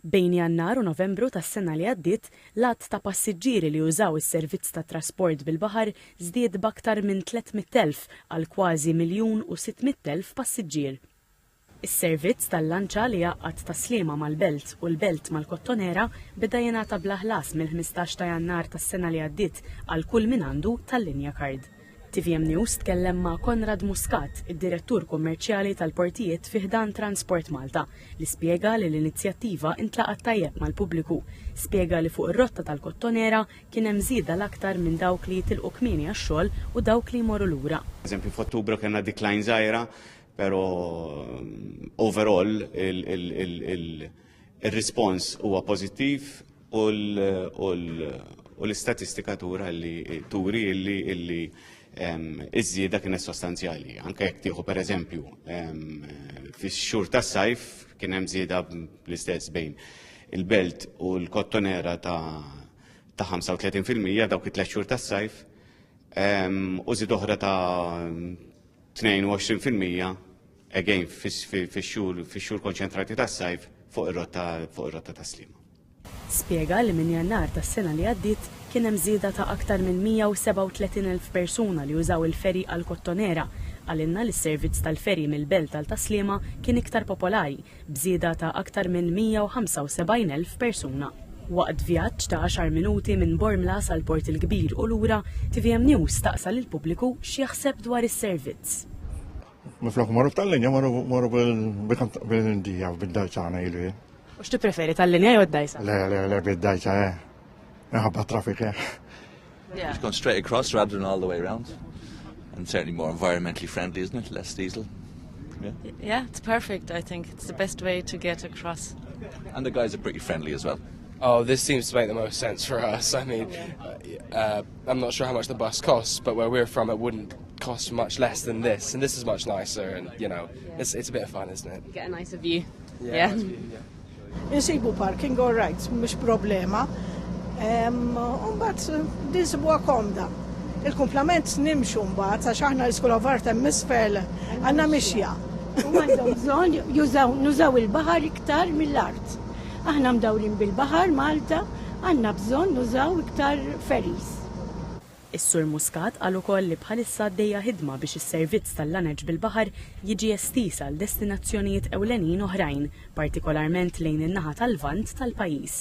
Bejn Jannar u Novembru tas-sena li għaddiet, l-għadd ta' passiġġieri li użaw is-servizz ta' trasport bil-baħar żdied b'aktar minn 300,000 għal kważi 1,600,000 passiġġier. Is-servizz tal-lanċa li jgħaqqad Taslima mal-Belt u l-Belt mal-Kottonera beda jingħata bla ħlas mill-15 ta' Jannar tas-sena li għaddiet għal kull min għandu tal-linja Card. TVM News tkellem ma' Konrad Muscat, id-direttur kummerċjali tal-portijiet fi ħdan Transport Malta, li spjega li l-inizjattiva intlaqat tajjeb mal-pubbliku. Spjega li fuq ir-rotta tal-Kottonera kien hemm żieda l-aktar minn dawk li jitilqu kmieni għax-xogħol u dawk li jmorru lura. Eżempju f'Ottubru kellna decline żgħira, però overall il-rispons huwa pożittiv u l-istatistika turi illi iż-żieda kienet sostanzjali. Anke jekk tieħu pereżempju fix-xhur tas-sajf kien hemm żieda bl-istess bejn il-Belt u l-Kottonera ta' 35% dawk it-tliet xhur tas-sajf u żied oħra ta' 22% again fix-xhur konċentrati tas-sajf fuq ir-rotta Taslima. Spjega li minn Jannar tas-sena li għaddiet kien hemm żieda ta' aktar minn 137,000 persuna li użaw il-ferri għal Kottonera. Għalinna li s-servizz tal-ferri mill-Belt għal Taslima kien iktar popolari, b'żieda ta' aktar minn 175,000 persuna. Waqt vjaġġ ta' 10 minuti minn Bormlas għal Port il-Kbir u lura, TVM News staqsa lill-pubbliku x'jaħseb dwar is-servizz. Miflok marru tal-linja marru bil-dija u bil-dajċana ilu. U x'ti preferi tal-linja jew d-dajsa? Le, bil-dajċa, Naħabba traffic, It's gone straight across rather than all the way around. And certainly more environmentally friendly, isn't it? Less diesel. Yeah, it's perfect, I think. It's the best way to get across. And the guys are pretty friendly as well. Oh, this seems to make the most sense for us. I mean, I'm not sure how much the bus costs, but where we're from, it wouldn't cost much less than this. And this is much nicer, and, it's a bit of fun, isn't it? You get a nicer view. Yeah. Insibu parking, all right, mux problema. Umbat, dinsibuha komda. Il-komplement nimxu mbagħad għax aħna l-iskola varta misfel għandna mixja. U għandhom bżonn nużaw il-baħar iktar mill-art. Aħna mdawrin bil-baħar Malta, għandna bżonn nużaw iktar ferries. Is-Sur Muscat qal ukoll li bħalissa għaddejja ħidma biex is-servizz tal-laneġ bil-baħar jiġi estis għal destinazzjonijiet ewlenin oħrajn, partikolarment lejn in-naħa tal-lvant tal-pajjiż.